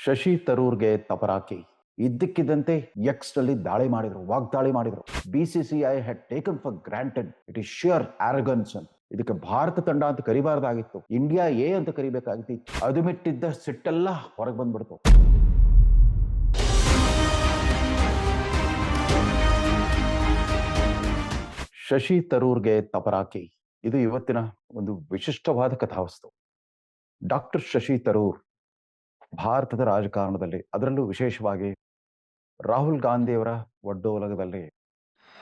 ಶಶಿ ತರೂರ್ಗೆ ತಪರಾಕಿ ಇದ್ದಕ್ಕಿದ್ದಂತೆ ಎಕ್ಸ್ ನಲ್ಲಿ ದಾಳಿ ಮಾಡಿದ್ರು, ವಾಗ್ದಾಳಿ ಮಾಡಿದ್ರು. BCCI had taken for granted it is sure arrogance ಅಂತ. ಇದಕ್ಕೆ ಭಾರತ ತಂಡ ಅಂತ ಕರಿಬಾರ್ದಾಗಿತ್ತು, ಇಂಡಿಯಾ ಎ ಅಂತ ಕರಿಬೇಕಾಗಿತ್ತು. ಅದು ಮಿಟ್ಟಿದ್ದ ಸಿಟ್ಟೆಲ್ಲ ಹೊರಗೆ ಬಂದ್ಬಿಡ್ತು. ಶಶಿ ತರೂರ್ಗೆ ತಪರಾಕಿ, ಇದು ಇವತ್ತಿನ ಒಂದು ವಿಶಿಷ್ಟವಾದ ಕಥಾವಸ್ತು. ಡಾಕ್ಟರ್ ಶಶಿ ತರೂರ್ ಭಾರತದ ರಾಜಕಾರಣದಲ್ಲಿ, ಅದರಲ್ಲೂ ವಿಶೇಷವಾಗಿ ರಾಹುಲ್ ಗಾಂಧಿಯವರ ಒಡ್ಡೋಲಗದಲ್ಲಿ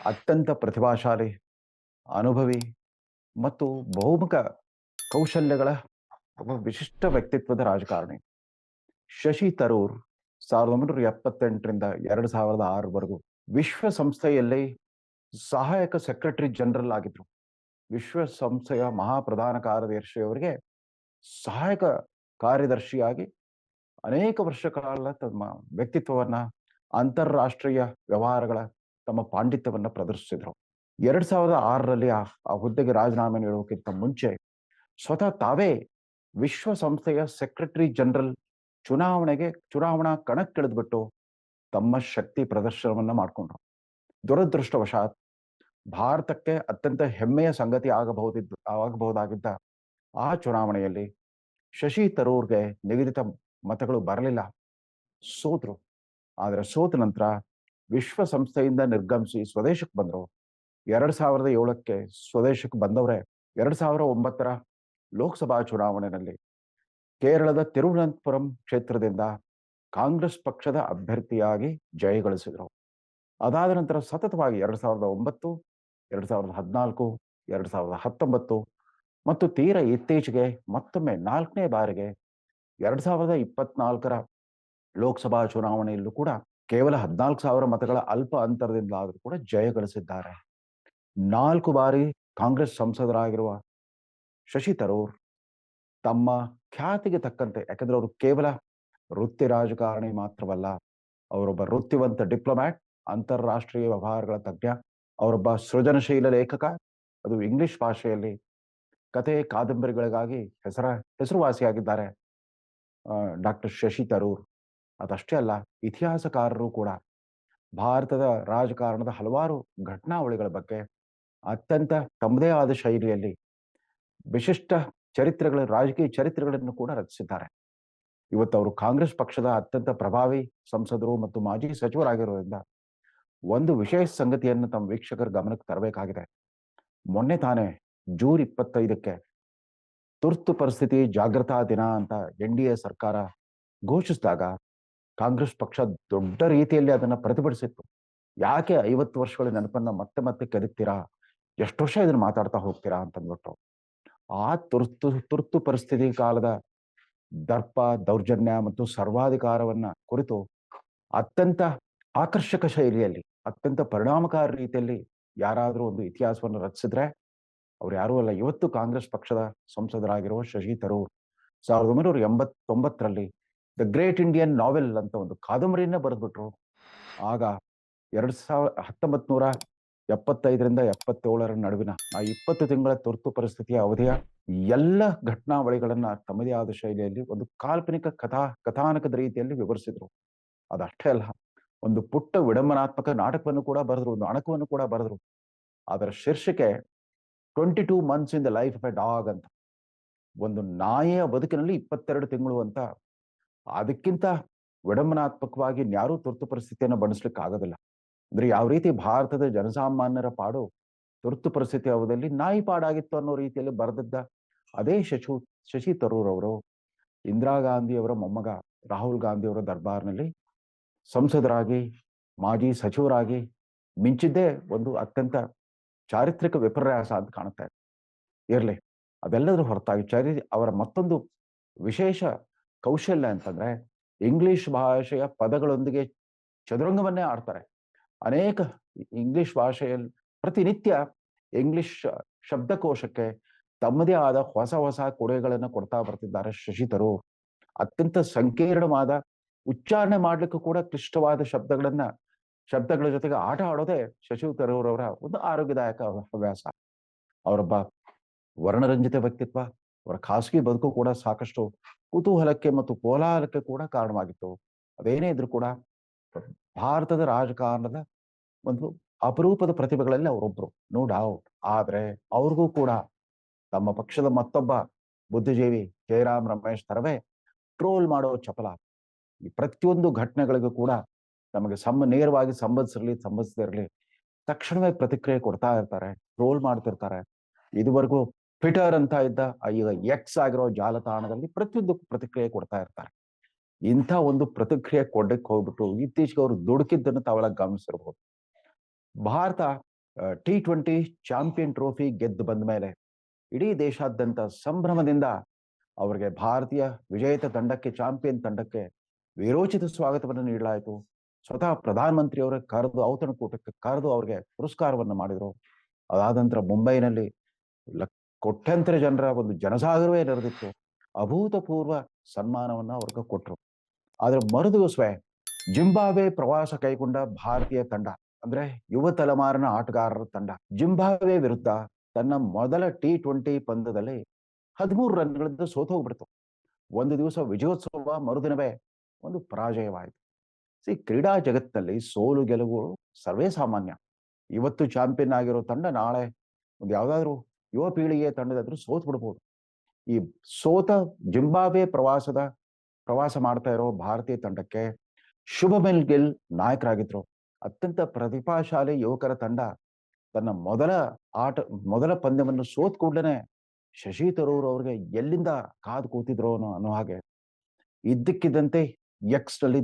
ಅತ್ಯಂತ ಪ್ರತಿಭಾಶಾಲಿ, ಅನುಭವಿ ಮತ್ತು ಬಹುಮುಖ ಕೌಶಲ್ಯಗಳ ಒಬ್ಬ ವಿಶಿಷ್ಟ ವ್ಯಕ್ತಿತ್ವದ ರಾಜಕಾರಣಿ. ಶಶಿ ತರೂರ್ 1978ರಿಂದ 2006ವರೆಗೂ ವಿಶ್ವಸಂಸ್ಥೆಯಲ್ಲಿ ಸಹಾಯಕ ಸೆಕ್ರೆಟರಿ ಜನರಲ್ ಆಗಿದ್ರು. ವಿಶ್ವಸಂಸ್ಥೆಯ ಮಹಾಪ್ರಧಾನ ಕಾರ್ಯದರ್ಶಿಯವರಿಗೆ ಸಹಾಯಕ ಕಾರ್ಯದರ್ಶಿಯಾಗಿ ಅನೇಕ ವರ್ಷಗಳ ತಮ್ಮ ವ್ಯಕ್ತಿತ್ವವನ್ನ, ಅಂತಾರಾಷ್ಟ್ರೀಯ ವ್ಯವಹಾರಗಳ ತಮ್ಮ ಪಾಂಡಿತ್ಯವನ್ನ ಪ್ರದರ್ಶಿಸಿದ್ರು. 2006ರಲ್ಲಿ ಆ ಹುದ್ದೆಗೆ ರಾಜೀನಾಮೆ ನೀಡೋಕ್ಕಿಂತ ಮುಂಚೆ ಸ್ವತಃ ತಾವೇ ವಿಶ್ವಸಂಸ್ಥೆಯ ಸೆಕ್ರೆಟರಿ ಜನರಲ್ ಚುನಾವಣಾ ಕಣಕ್ಕಿಳಿದ್ಬಿಟ್ಟು ತಮ್ಮ ಶಕ್ತಿ ಪ್ರದರ್ಶನವನ್ನ ಮಾಡಿಕೊಂಡ್ರು. ದುರದೃಷ್ಟವಶಾತ್ ಭಾರತಕ್ಕೆ ಅತ್ಯಂತ ಹೆಮ್ಮೆಯ ಸಂಗತಿ ಆಗಬಹುದಾಗಿದ್ದ ಆ ಚುನಾವಣೆಯಲ್ಲಿ ಶಶಿ ತರೂರ್ಗೆ ನಿಗದಿತ ಮತಗಳು ಬರಲಿಲ್ಲ, ಸೋತರು. ಆದರೆ ಸೋತ ನಂತರ ವಿಶ್ವಸಂಸ್ಥೆಯಿಂದ ನಿರ್ಗಮಿಸಿ ಸ್ವದೇಶಕ್ಕೆ ಬಂದರು. 2007ಕ್ಕೆ ಸ್ವದೇಶಕ್ಕೆ ಬಂದವರೇ 2009ರ ಲೋಕಸಭಾ ಚುನಾವಣೆಯಲ್ಲಿ ಕೇರಳದ ತಿರುವನಂತಪುರಂ ಕ್ಷೇತ್ರದಿಂದ ಕಾಂಗ್ರೆಸ್ ಪಕ್ಷದ ಅಭ್ಯರ್ಥಿಯಾಗಿ ಜಯಗಳಿಸಿದರು. ಅದಾದ ನಂತರ ಸತತವಾಗಿ 2009, 2014, 2019 ಮತ್ತು ತೀರ ಇತ್ತೀಚೆಗೆ ಮತ್ತೊಮ್ಮೆ 4ನೇ ಬಾರಿಗೆ 2024ರ ಲೋಕಸಭಾ ಚುನಾವಣೆಯಲ್ಲೂ ಕೂಡ ಕೇವಲ 14,000 ಮತಗಳ ಅಲ್ಪ ಅಂತರದಿಂದ ಆದರೂ ಕೂಡ ಜಯಗಳಿಸಿದ್ದಾರೆ. 4 ಬಾರಿ ಕಾಂಗ್ರೆಸ್ ಸಂಸದರಾಗಿರುವ ಶಶಿ ತರೂರ್ ತಮ್ಮ ಖ್ಯಾತಿಗೆ ತಕ್ಕಂತೆ, ಯಾಕಂದ್ರೆ ಅವರು ಕೇವಲ ವೃತ್ತಿ ರಾಜಕಾರಣಿ ಮಾತ್ರವಲ್ಲ, ಅವರೊಬ್ಬ ವೃತ್ತಿವಂತ ಡಿಪ್ಲೊಮ್ಯಾಟ್, ಅಂತಾರಾಷ್ಟ್ರೀಯ ವ್ಯವಹಾರಗಳ ತಜ್ಞ, ಅವರೊಬ್ಬ ಸೃಜನಶೀಲ ಲೇಖಕ, ಅದು ಇಂಗ್ಲಿಷ್ ಭಾಷೆಯಲ್ಲಿ ಕತೆ ಕಾದಂಬರಿಗಳಿಗಾಗಿ ಹೆಸರುವಾಸಿಯಾಗಿದ್ದಾರೆ ಡಾಕ್ಟರ್ ಶಶಿ ತರೂರ್. ಅದಷ್ಟೇ ಅಲ್ಲ, ಇತಿಹಾಸಕಾರರು ಕೂಡ ಭಾರತದ ರಾಜಕಾರಣದ ಹಲವಾರು ಘಟನಾವಳಿಗಳ ಬಗ್ಗೆ ಅತ್ಯಂತ ತಮ್ಮದೇ ಆದ ಶೈಲಿಯಲ್ಲಿ ವಿಶಿಷ್ಟ ರಾಜಕೀಯ ಚರಿತ್ರೆಗಳನ್ನು ಕೂಡ ರಚಿಸಿದ್ದಾರೆ. ಇವತ್ತು ಅವರು ಕಾಂಗ್ರೆಸ್ ಪಕ್ಷದ ಅತ್ಯಂತ ಪ್ರಭಾವಿ ಸಂಸದರು ಮತ್ತು ಮಾಜಿ ಸಚಿವರಾಗಿರೋದ್ರಿಂದ ಒಂದು ವಿಶೇಷ ಸಂಗತಿಯನ್ನು ತಮ್ಮ ವೀಕ್ಷಕರ ಗಮನಕ್ಕೆ ತರಬೇಕಾಗಿದೆ. ಮೊನ್ನೆ ತಾನೇ ಜೂನ್ 25ಕ್ಕೆ ತುರ್ತು ಪರಿಸ್ಥಿತಿ ಜಾಗೃತಾ ದಿನ ಅಂತ NDA ಸರ್ಕಾರ ಘೋಷಿಸಿದಾಗ ಕಾಂಗ್ರೆಸ್ ಪಕ್ಷ ದೊಡ್ಡ ರೀತಿಯಲ್ಲಿ ಅದನ್ನ ಪ್ರತಿಭಟಿಸಿತ್ತು. ಯಾಕೆ 50 ವರ್ಷಗಳ ನೆನಪನ್ನ ಮತ್ತೆ ಮತ್ತೆ ಕೆದಕ್ತೀರಾ, ಎಷ್ಟು ವರ್ಷ ಇದನ್ನ ಮಾತಾಡ್ತಾ ಹೋಗ್ತೀರಾ ಅಂತಂದ್ಬಿಟ್ಟು ಆ ತುರ್ತು ಪರಿಸ್ಥಿತಿ ಕಾಲದ ದರ್ಪ, ದೌರ್ಜನ್ಯ ಮತ್ತು ಸರ್ವಾಧಿಕಾರವನ್ನ ಕುರಿತು ಅತ್ಯಂತ ಆಕರ್ಷಕ ಶೈಲಿಯಲ್ಲಿ, ಅತ್ಯಂತ ಪರಿಣಾಮಕಾರಿ ರೀತಿಯಲ್ಲಿ ಯಾರಾದರೂ ಒಂದು ಇತಿಹಾಸವನ್ನು ರಚಿಸಿದ್ರೆ ಅವ್ರು ಯಾರೂ ಅಲ್ಲ, ಇವತ್ತು ಕಾಂಗ್ರೆಸ್ ಪಕ್ಷದ ಸಂಸದರಾಗಿರುವ ಶಶಿ ತರೂರ್ 1989ರಲ್ಲಿ ದ ಗ್ರೇಟ್ ಇಂಡಿಯನ್ ನಾವೆಲ್ ಅಂತ ಒಂದು ಕಾದಂಬರಿಯನ್ನ ಬರೆದ್ಬಿಟ್ರು. ಆಗ 1975ರಿಂದ 77ರ ನಡುವಿನ ಆ 20 ತಿಂಗಳ ತುರ್ತು ಪರಿಸ್ಥಿತಿಯ ಅವಧಿಯ ಎಲ್ಲ ಘಟನಾವಳಿಗಳನ್ನ ತಮ್ಮದೇ ಆದ ಶೈಲಿಯಲ್ಲಿ ಒಂದು ಕಾಲ್ಪನಿಕ ಕಥಾನಕದ ರೀತಿಯಲ್ಲಿ ವಿವರಿಸಿದ್ರು. ಅದಷ್ಟೇ ಅಲ್ಲ, ಒಂದು ಪುಟ್ಟ ವಿಡಂಬನಾತ್ಮಕ ನಾಟಕವನ್ನು ಕೂಡ ಬರೆದ್ರು, ಒಂದು ಅಣಕವನ್ನು ಕೂಡ ಬರೆದ್ರು. ಅದರ ಶೀರ್ಷಿಕೆ 22 months in the life of a dog ಅಂತ. ಒಂದು ನಾಯಿಯ ಬದುಕಿನಲ್ಲಿ 22 ತಿಂಗಳು ಅಂತ. ಅದಕ್ಕಿಂತ ವಿಡಂಬನಾತ್ಮಕವಾಗಿ ಇನ್ಯಾರೂ ತುರ್ತು ಪರಿಸ್ಥಿತಿಯನ್ನು ಬಣಿಸ್ಲಿಕ್ಕೆ ಆಗೋದಿಲ್ಲ. ಅಂದ್ರೆ ಯಾವ ರೀತಿ ಭಾರತದ ಜನಸಾಮಾನ್ಯರ ಪಾಡು ತುರ್ತು ಪರಿಸ್ಥಿತಿ ಅವಧಿಯಲ್ಲಿ ನಾಯಿ ಪಾಡಾಗಿತ್ತು ಅನ್ನೋ ರೀತಿಯಲ್ಲಿ ಬರೆದಿದ್ದ ಅದೇ ಶಶಿ ತರೂರ್ ಅವರು ಇಂದಿರಾ ಗಾಂಧಿಯವರ ಮೊಮ್ಮಗ ರಾಹುಲ್ ಗಾಂಧಿಯವರ ದರ್ಬಾರ್ನಲ್ಲಿ ಸಂಸದರಾಗಿ, ಮಾಜಿ ಸಚಿವರಾಗಿ ಮಿಂಚಿದ್ದೇ ಒಂದು ಅತ್ಯಂತ ಚಾರಿತ್ರಿಕ ವಿಪರ್ಯಾಸ ಅಂತ ಕಾಣುತ್ತೆ. ಇರ್ಲಿ, ಅದೆಲ್ಲದರ ಹೊರತಾಗಿ ಅವರ ಮತ್ತೊಂದು ವಿಶೇಷ ಕೌಶಲ್ಯ ಅಂತಂದ್ರೆ ಇಂಗ್ಲಿಷ್ ಭಾಷೆಯ ಪದಗಳೊಂದಿಗೆ ಚದುರಂಗವನ್ನೇ ಆಡ್ತಾರೆ. ಅನೇಕ ಇಂಗ್ಲಿಷ್ ಭಾಷೆಯಲ್ಲಿ ಪ್ರತಿನಿತ್ಯ ಇಂಗ್ಲಿಷ್ ಶಬ್ದಕೋಶಕ್ಕೆ ತಮ್ಮದೇ ಆದ ಹೊಸ ಕೊಡುಗೆಗಳನ್ನು ಕೊಡ್ತಾ ಬರ್ತಿದ್ದಾರೆ ಶಶಿ ತರೂರ್. ಅತ್ಯಂತ ಸಂಕೀರ್ಣವಾದ, ಉಚ್ಚಾರಣೆ ಮಾಡ್ಲಿಕ್ಕೂ ಕೂಡ ಕ್ಲಿಷ್ಟವಾದ ಶಬ್ದಗಳ ಜೊತೆಗೆ ಆಟ ಆಡೋದೇ ಶಶಿ ತರೂರ್ ಅವರ ಒಂದು ಆರೋಗ್ಯದಾಯಕ ಹವ್ಯಾಸ. ಅವರೊಬ್ಬ ವರ್ಣರಂಜಿತ ವ್ಯಕ್ತಿತ್ವ, ಅವರ ಖಾಸಗಿ ಬದುಕು ಕೂಡ ಸಾಕಷ್ಟು ಕುತೂಹಲಕ್ಕೆ ಮತ್ತು ಕೋಲಾಹಲಕ್ಕೆ ಕೂಡ ಕಾರಣವಾಗಿತ್ತು. ಅದೇನೇ ಇದ್ರೂ ಕೂಡ ಭಾರತದ ರಾಜಕಾರಣದ ಒಂದು ಅಪರೂಪದ ಪ್ರತಿಭೆಗಳಲ್ಲಿ ಅವರೊಬ್ರು, ನೋ ಡೌಟ್. ಆದ್ರೆ ಅವ್ರಿಗೂ ಕೂಡ ತಮ್ಮ ಪಕ್ಷದ ಮತ್ತೊಬ್ಬ ಬುದ್ಧಿಜೀವಿ ಜಯರಾಮ್ ರಮೇಶ್ ತರವೇ ಟ್ರೋಲ್ ಮಾಡೋ ಚಪಲ. ಈ ಪ್ರತಿಯೊಂದು ಘಟನೆಗಳಿಗೂ ಕೂಡ ನಮಗೆ ನೇರವಾಗಿ ಸಂಬಂಧಿಸದಿರಲಿ ತಕ್ಷಣವೇ ಪ್ರತಿಕ್ರಿಯೆ ಕೊಡ್ತಾ ಇರ್ತಾರೆ, ಟ್ರೋಲ್ ಮಾಡ್ತಿರ್ತಾರೆ. ಇದುವರೆಗೂ ಟ್ವಿಟರ್ ಅಂತ ಇದ್ದ ಈಗ ಎಕ್ಸ್ ಆಗಿರೋ ಜಾಲತಾಣದಲ್ಲಿ ಪ್ರತಿಯೊಂದಕ್ಕೂ ಪ್ರತಿಕ್ರಿಯೆ ಕೊಡ್ತಾ ಇರ್ತಾರೆ. ಇಂಥ ಒಂದು ಪ್ರತಿಕ್ರಿಯೆ ಕೊಡಕ್ಕೆ ಹೋಗ್ಬಿಟ್ಟು ಇತ್ತೀಚೆಗೆ ಅವರು ದುಡುಕಿದ್ದನ್ನು ತಾವೆಲ್ಲ ಗಮನಿಸಿರ್ಬೋದು. ಭಾರತ T20 ಚಾಂಪಿಯನ್ ಟ್ರೋಫಿ ಗೆದ್ದು ಬಂದ ಮೇಲೆ ಇಡೀ ದೇಶಾದ್ಯಂತ ಸಂಭ್ರಮದಿಂದ ಅವರಿಗೆ ಭಾರತೀಯ ವಿಜೇತ ತಂಡಕ್ಕೆ, ಚಾಂಪಿಯನ್ ತಂಡಕ್ಕೆ ವಿರೋಚಿತ ಸ್ವಾಗತವನ್ನು ನೀಡಲಾಯಿತು. ಸ್ವತಃ ಪ್ರಧಾನಮಂತ್ರಿಯವರೇ ಕರೆದು ಔತಣಕೂಟಕ್ಕೆ ಕರೆದು ಅವ್ರಿಗೆ ಪುರಸ್ಕಾರವನ್ನು ಮಾಡಿದರು. ಅದಾದ ನಂತರ ಮುಂಬೈನಲ್ಲಿ ಕೋಟ್ಯಂತರ ಜನರ ಒಂದು ಜನಸಾಗರವೇ ನೆರೆದಿತ್ತು. ಅಭೂತಪೂರ್ವ ಸನ್ಮಾನವನ್ನು ಅವ್ರಿಗೆ ಕೊಟ್ಟರು. ಆದ್ರೆ ಮರುದಿವಸವೇ ಜಿಂಬಾಬ್ವೆ ಪ್ರವಾಸ ಕೈಗೊಂಡ ಭಾರತೀಯ ತಂಡ, ಅಂದ್ರೆ ಯುವ ತಲೆಮಾರಿನ ಆಟಗಾರರ ತಂಡ, ಜಿಂಬಾಬ್ವೆ ವಿರುದ್ಧ ತನ್ನ ಮೊದಲ T20 ಪಂದ್ಯದಲ್ಲಿ 13 ರನ್ಗಳಿಂದ ಸೋತು ಹೋಗ್ಬಿಡ್ತು. ಒಂದು ದಿವಸ ವಿಜಯೋತ್ಸವ, ಮರುದಿನವೇ ಒಂದು ಪರಾಜಯವಾಯಿತು. ಕ್ರೀಡಾ ಜಗತ್ತಿನಲ್ಲಿ ಸೋಲು ಗೆಲುವು ಸರ್ವೇ ಸಾಮಾನ್ಯ. ಇವತ್ತು ಚಾಂಪಿಯನ್ ಆಗಿರೋ ತಂಡ ನಾಳೆ ಒಂದು ಯಾವ್ದಾದ್ರು ಯುವ ಪೀಳಿಗೆಯ ತಂಡದಾದ್ರೂ ಸೋತ್ ಬಿಡ್ಬೋದು. ಈ ಸೋತ ಜಿಂಬಾಬ್ವೆ ಪ್ರವಾಸ ಮಾಡ್ತಾ ಇರೋ ಭಾರತೀಯ ತಂಡಕ್ಕೆ ಶುಭಮನ್ ಗಿಲ್ ನಾಯಕರಾಗಿದ್ರು. ಅತ್ಯಂತ ಪ್ರತಿಭಾಶಾಲಿ ಯುವಕರ ತಂಡ ತನ್ನ ಮೊದಲ ಪಂದ್ಯವನ್ನು ಸೋತ್ ಕೂಡಲೇ ಶಶಿ ತರೂರ್ ಅವ್ರಿಗೆ ಎಲ್ಲಿಂದ ಕಾದು ಕೂತಿದ್ರು ಅನ್ನೋ ಹಾಗೆ ಇದ್ದಕ್ಕಿದ್ದಂತೆ ಎಕ್ಸ್ ನಲ್ಲಿ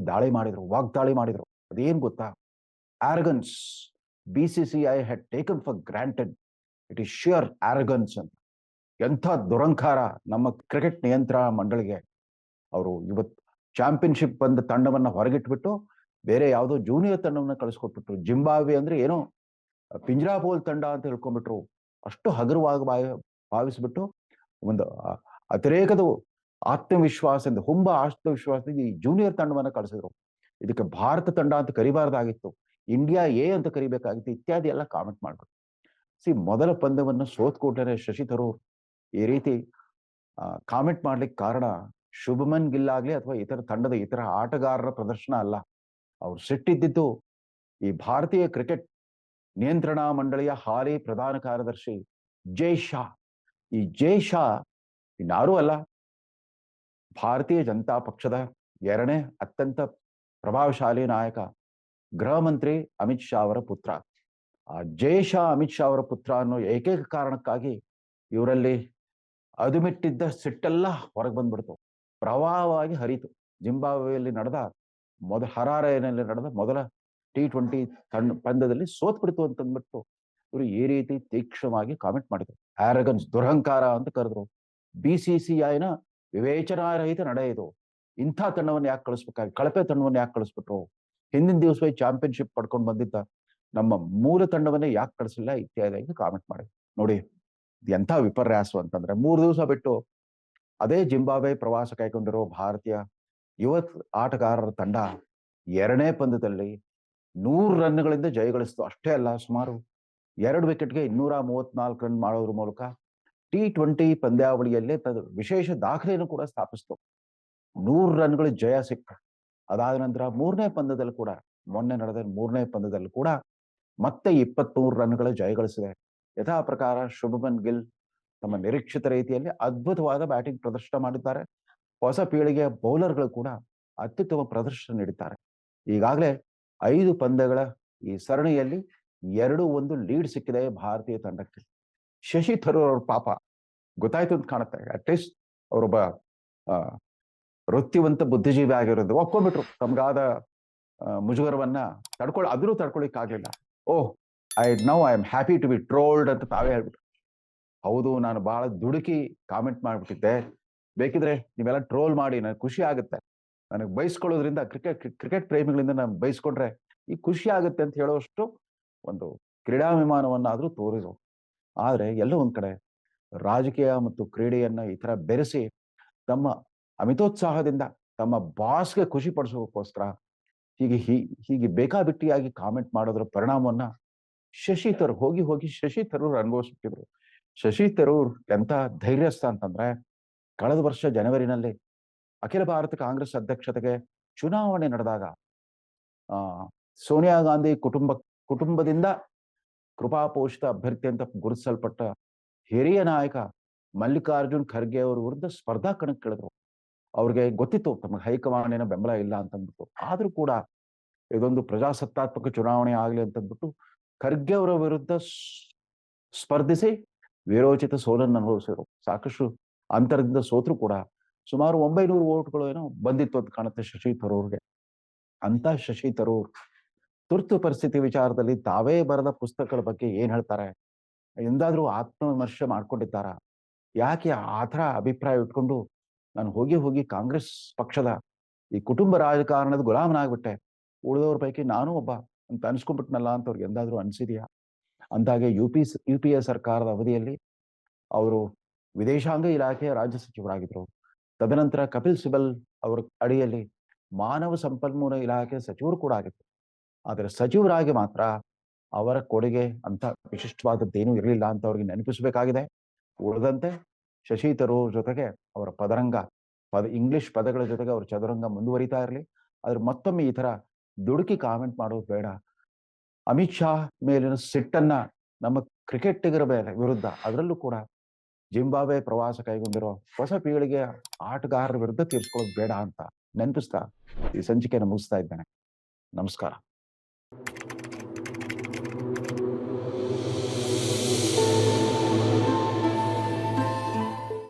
ವಾಗ್ದಾಳಿ ಮಾಡಿದ್ರು. ಅದೇನ್ ಗೊತ್ತಾ? ಆರಗನ್ಸ್. BCCI had taken for granted. It is sheer arrogance ಅಂತ. ಎಂಥ ದುರಂಕಾರ ನಮ್ಮ ಕ್ರಿಕೆಟ್ ನಿಯಂತ್ರಣ ಮಂಡಳಿಗೆ. ಅವರು ಇವತ್ತು ಚಾಂಪಿಯನ್ಶಿಪ್ ಬಂದ ತಂಡವನ್ನ ಹೊರಗಿಟ್ಬಿಟ್ಟು ಬೇರೆ ಯಾವುದೋ ಜೂನಿಯರ್ ತಂಡವನ್ನ ಕಳಿಸ್ಕೊಟ್ಬಿಟ್ರು. ಜಿಂಬಾಬ್ವೆ ಅಂದ್ರೆ ಏನೋ ಪಿಂಜ್ರಾಪೋಲ್ ತಂಡ ಅಂತ ಹೇಳ್ಕೊಂಡ್ಬಿಟ್ರು. ಅಷ್ಟು ಹಗುರವಾಗಿ ಭಾವಿಸ್ಬಿಟ್ಟು ಒಂದು ಅತಿರೇಕದ ಆತ್ಮವಿಶ್ವಾಸದಿಂದ ಆತ್ಮವಿಶ್ವಾಸದಿಂದ ಈ ಜೂನಿಯರ್ ತಂಡವನ್ನ ಕಳಿಸಿದ್ರು. ಇದಕ್ಕೆ ಭಾರತ ತಂಡ ಅಂತ ಕರಿಬಾರ್ದಾಗಿತ್ತು, ಇಂಡಿಯಾ ಎ ಅಂತ ಕರಿಬೇಕಾಗಿತ್ತು, ಇತ್ಯಾದಿ ಎಲ್ಲ ಕಾಮೆಂಟ್ ಮಾಡ್ಬಿಟ್ಟು. ಮೊದಲ ಪಂದ್ಯವನ್ನು ಸೋತ್ ಕೂಡಲೇ ಶಶಿ ತರೂರ್ ಈ ರೀತಿ ಕಾಮೆಂಟ್ ಮಾಡ್ಲಿಕ್ಕೆ ಕಾರಣ ಶುಭಮನ್ ಗಿಲ್ ಆಗ್ಲಿ ಅಥವಾ ತಂಡದ ಇತರ ಆಟಗಾರರ ಪ್ರದರ್ಶನ ಅಲ್ಲ. ಅವ್ರು ಸಿಟ್ಟಿದ್ದು ಈ ಭಾರತೀಯ ಕ್ರಿಕೆಟ್ ನಿಯಂತ್ರಣಾ ಮಂಡಳಿಯ ಹಾಲಿ ಪ್ರಧಾನ ಕಾರ್ಯದರ್ಶಿ ಜೈ ಶಾ. ಈ ಜೈ ಶಾ ಇನ್ನಾರೂ ಅಲ್ಲ, ಭಾರತೀಯ ಜನತಾ ಪಕ್ಷದ ಎರಡನೇ ಅತ್ಯಂತ ಪ್ರಭಾವಶಾಲಿ ನಾಯಕ, ಗೃಹ ಮಂತ್ರಿ ಅಮಿತ್ ಶಾ ಅವರ ಪುತ್ರ. ಆ ಜೈ ಶಾ ಅಮಿತ್ ಶಾ ಅವರ ಪುತ್ರ ಅನ್ನೋ ಏಕೈಕ ಕಾರಣಕ್ಕಾಗಿ ಇವರಲ್ಲಿ ಅದುಮಿಟ್ಟಿದ್ದ ಸಿಟ್ಟೆಲ್ಲ ಹೊರಗೆ ಬಂದ್ಬಿಡ್ತು, ಪ್ರವಾಹವಾಗಿ ಹರಿತು. ಜಿಂಬಾಬ್ವೆಯಲ್ಲಿ ಹರಾರೆಯಲ್ಲಿ ನಡೆದ ಮೊದಲ T20 ಪಂದ್ಯದಲ್ಲಿ ಸೋತ್ಬಿಡ್ತು ಅಂತಂದ್ಬಿಟ್ಟು ಇವರು ಈ ರೀತಿ ತೀಕ್ಷ್ಣವಾಗಿ ಕಾಮೆಂಟ್ ಮಾಡಿದ್ರು. ಆರಗನ್ಸ್, ದುರಹಂಕಾರ ಅಂತ ಕರೆದ್ರು. BCCIನ ವಿವೇಚನಾರಹಿತ ನಡೆ ಇದು. ಇಂಥ ತಂಡವನ್ನು ಯಾಕೆ ಕಳಪೆ ತಂಡವನ್ನು ಯಾಕೆ ಕಳಿಸ್ಬಿಟ್ರು? ಹಿಂದಿನ ದಿವಸವೇ ಚಾಂಪಿಯನ್ಶಿಪ್ ಪಡ್ಕೊಂಡು ಬಂದಿದ್ದ ನಮ್ಮ ಮೂಲ ತಂಡವನ್ನೇ ಯಾಕೆ ಕಳಿಸಿಲ್ಲ ಇತ್ಯಾದಿ ಕಾಮೆಂಟ್ ಮಾಡಿದ್ರು. ನೋಡಿ ಎಂಥ ವಿಪರ್ಯಾಸ ಅಂತಂದ್ರೆ, 3 ದಿವಸ ಬಿಟ್ಟು ಅದೇ ಜಿಂಬಾಬ್ವೆ ಪ್ರವಾಸ ಕೈಗೊಂಡಿರೋ ಭಾರತೀಯ ಯುವ ಆಟಗಾರರ ತಂಡ ಎರಡನೇ ಪಂದ್ಯದಲ್ಲಿ 100 ರನ್ಗಳಿಂದ ಜಯಗಳಿಸ್ತು. ಅಷ್ಟೇ ಅಲ್ಲ, ಸುಮಾರು 2 ವಿಕೆಟ್ಗೆ 234 ರನ್ ಮಾಡೋದ್ರ ಮೂಲಕ T20 ಪಂದ್ಯಾವಳಿಯಲ್ಲೇ ವಿಶೇಷ ದಾಖಲೆಯನ್ನು ಕೂಡ ಸ್ಥಾಪಿಸಿತು. 100 ರನ್ಗಳು ಜಯ ಸಿಕ್ತು. ಅದಾದ ನಂತರ ಮೊನ್ನೆ ನಡೆದ ಮೂರನೇ ಪಂದ್ಯದಲ್ಲಿ ಕೂಡ ಮತ್ತೆ 23 ರನ್ಗಳ ಜಯಗಳಿಸಿದೆ. ಯಥಾ ಪ್ರಕಾರ ಶುಭಮನ್ ಗಿಲ್ ತಮ್ಮ ನಿರೀಕ್ಷಿತ ರೀತಿಯಲ್ಲಿ ಅದ್ಭುತವಾದ ಬ್ಯಾಟಿಂಗ್ ಪ್ರದರ್ಶನ ಮಾಡಿದ್ದಾರೆ. ಹೊಸ ಪೀಳಿಗೆಯ ಬೌಲರ್ಗಳು ಕೂಡ ಅತ್ಯುತ್ತಮ ಪ್ರದರ್ಶನ ನೀಡಿದ್ದಾರೆ. ಈಗಾಗಲೇ 5 ಪಂದ್ಯಗಳ ಈ ಸರಣಿಯಲ್ಲಿ 2-1 ಲೀಡ್ ಸಿಕ್ಕಿದೆ ಭಾರತೀಯ ತಂಡಕ್ಕೆ. ಶಶಿ ಥರೂರ್ ಅವ್ರ ಪಾಪ ಗೊತ್ತಾಯ್ತು ಅಂತ ಕಾಣುತ್ತೆ. ಅಟ್ಲೀಸ್ಟ್ ಅವರೊಬ್ಬ ವೃತ್ತಿವಂತ ಬುದ್ಧಿಜೀವಿ ಆಗಿರೋದು ಒಪ್ಕೊಂಡ್ಬಿಟ್ರು. ತಮ್ಗಾದ ಮುಜುಗರವನ್ನ ಆದ್ರೂ ತಡ್ಕೊಳಿಕ್ಕಾಗ್ಲಿಲ್ಲ. Oh, I am happy to be trolled ಅಂತ ತಾವೇ ಹೇಳ್ಬಿಟ್ರು. ಹೌದು, ನಾನು ಬಹಳ ದುಡುಕಿ ಕಾಮೆಂಟ್ ಮಾಡ್ಬಿಟ್ಟಿದ್ದೆ. ಬೇಕಿದ್ರೆ ನೀವೆಲ್ಲ ಟ್ರೋಲ್ ಮಾಡಿ, ನನಗೆ ಖುಷಿ ಆಗುತ್ತೆ. ನನಗೆ ಬಯಸ್ಕೊಳ್ಳೋದ್ರಿಂದ ಕ್ರಿಕೆಟ್ ಪ್ರೇಮಿಗಳಿಂದ ನಾನು ಬಯಸ್ಕೊಂಡ್ರೆ ಈ ಖುಷಿ ಆಗುತ್ತೆ ಅಂತ ಹೇಳೋಷ್ಟು ಒಂದು ಕ್ರೀಡಾಭಿಮಾನವನ್ನಾದ್ರೂ ತೋರಿದ್ರು. ಆದ್ರೆ ಎಲ್ಲೋ ಒಂದ್ ಕಡೆ ರಾಜಕೀಯ ಮತ್ತು ಕ್ರೀಡೆಯನ್ನ ಈ ತರ ಬೆರೆಸಿ ತಮ್ಮ ಅಮಿತೋತ್ಸಾಹದಿಂದ ತಮ್ಮ ಬಾಸ್ಗೆ ಖುಷಿ ಪಡಿಸೋದಕ್ಕೋಸ್ಕರ ಹೀಗೆ ಬೇಕಾಬಿಟ್ಟಿಯಾಗಿ ಕಾಮೆಂಟ್ ಮಾಡೋದ್ರ ಪರಿಣಾಮವನ್ನ ಶಶಿ ತರೂರ್ ಅನುಭವಿಸ್ಬಿಟ್ಟಿದ್ರು. ಶಶಿ ತರೂರ್ ಎಂತ ಧೈರ್ಯಸ್ಥ ಅಂತಂದ್ರೆ, ಕಳೆದ ವರ್ಷ ಜನವರಿನಲ್ಲಿ ಅಖಿಲ ಭಾರತ ಕಾಂಗ್ರೆಸ್ ಅಧ್ಯಕ್ಷತೆಗೆ ಚುನಾವಣೆ ನಡೆದಾಗ ಆ ಸೋನಿಯಾ ಗಾಂಧಿ ಕುಟುಂಬದಿಂದ ಕೃಪಾಪೋಷಿತ ಅಭ್ಯರ್ಥಿ ಅಂತ ಗುರುತಿಸಲ್ಪಟ್ಟ ಹಿರಿಯ ನಾಯಕ ಮಲ್ಲಿಕಾರ್ಜುನ್ ಖರ್ಗೆ ಅವರ ವಿರುದ್ಧ ಸ್ಪರ್ಧಾ ಕಣಕ್ಕಿಳಿದ್ರು. ಅವ್ರಿಗೆ ಗೊತ್ತಿತ್ತು ತಮಗೆ ಹೈಕಮಾಂಡಿನ ಬೆಂಬಲ ಇಲ್ಲ ಅಂತಂದ್ಬಿಟ್ಟು. ಆದ್ರೂ ಕೂಡ ಇದೊಂದು ಪ್ರಜಾಸತ್ತಾತ್ಮಕ ಚುನಾವಣೆ ಆಗ್ಲಿ ಅಂತಂದ್ಬಿಟ್ಟು ಖರ್ಗೆ ಅವರ ವಿರುದ್ಧ ಸ್ಪರ್ಧಿಸಿ ವೀರೋಚಿತ ಸೋಲನ್ನು ಅನುಭವಿಸಿದ್ರು. ಸಾಕಷ್ಟು ಅಂತರದಿಂದ ಸೋತ್ರು ಕೂಡ ಸುಮಾರು 900 ವೋಟ್ಗಳು ಏನೋ ಬಂದಿತ್ತು ಅಂತ ಕಾಣುತ್ತೆ ಶಶಿ ತರೂರ್ಗೆ. ಅಂತ ಶಶಿ ತರೂರ್ ತುರ್ತು ಪರಿಸ್ಥಿತಿ ವಿಚಾರದಲ್ಲಿ ತಾವೇ ಬರೆದ ಪುಸ್ತಕಗಳ ಬಗ್ಗೆ ಏನ್ ಹೇಳ್ತಾರೆ? ಎಂದಾದ್ರೂ ಆತ್ಮವಿಮರ್ಶೆ ಮಾಡ್ಕೊಂಡಿದ್ದಾರಾ? ಯಾಕೆ ಆ ಥರ ಅಭಿಪ್ರಾಯ ಇಟ್ಕೊಂಡು ನಾನು ಹೋಗಿ ಕಾಂಗ್ರೆಸ್ ಪಕ್ಷದ ಈ ಕುಟುಂಬ ರಾಜಕಾರಣದ ಗುಲಾಮನಾಗ್ಬಿಟ್ಟೆ, ಉಳಿದವ್ರ ಪೈಕಿ ನಾನು ಒಬ್ಬ ಅಂತ ಅನ್ಸ್ಕೊಂಡ್ಬಿಟ್ನಲ್ಲ ಅಂತ ಅವ್ರಿಗೆ ಎಂದಾದ್ರೂ ಅನ್ಸಿದ್ಯಾ? ಅಂದಾಗೆ ಯು ಪಿ ಎ ಸರ್ಕಾರದ ಅವಧಿಯಲ್ಲಿ ಅವರು ವಿದೇಶಾಂಗ ಇಲಾಖೆಯ ರಾಜ್ಯ ಸಚಿವರಾಗಿದ್ರು. ತದನಂತರ ಕಪಿಲ್ ಸಿಬಲ್ ಅವರ ಅಡಿಯಲ್ಲಿ ಮಾನವ ಸಂಪನ್ಮೂಲ ಇಲಾಖೆ ಸಚಿವರು ಕೂಡ ಆಗಿದ್ರು. ಆದರೆ ಸಚಿವರಾಗಿ ಮಾತ್ರ ಅವರ ಕೊಡುಗೆ ಅಂತ ವಿಶಿಷ್ಟವಾದದ್ದೇನೂ ಇರಲಿಲ್ಲ ಅಂತ ಅವ್ರಿಗೆ ನೆನಪಿಸಬೇಕಾಗಿದೆ. ಉಳಿದಂತೆ ಶಶಿ ತರೂರ್ ಜೊತೆಗೆ ಅವರ ಇಂಗ್ಲಿಷ್ ಪದಗಳ ಜೊತೆಗೆ ಅವ್ರ ಚದುರಂಗ ಮುಂದುವರಿತಾ ಇರಲಿ. ಆದ್ರೆ ಮತ್ತೊಮ್ಮೆ ಈ ತರ ದುಡುಕಿ ಕಾಮೆಂಟ್ ಮಾಡೋದು ಬೇಡ. ಅಮಿತ್ ಶಾ ಮೇಲಿನ ಸಿಟ್ಟನ್ನ ನಮ್ಮ ಕ್ರಿಕೆಟಿಗರ ವಿರುದ್ಧ, ಅದರಲ್ಲೂ ಕೂಡ ಜಿಂಬಾಬ್ವೆ ಪ್ರವಾಸ ಕೈಗೊಂಡಿರೋ ಹೊಸ ಪೀಳಿಗೆಯ ಆಟಗಾರರ ವಿರುದ್ಧ ತೀರ್ಸ್ಕೊಳ್ಳೋದು ಬೇಡ ಅಂತ ನೆನಪಿಸ್ತಾ ಈ ಸಂಚಿಕೆಯನ್ನು ಮುಗಿಸ್ತಾ ಇದ್ದೇನೆ. ನಮಸ್ಕಾರ.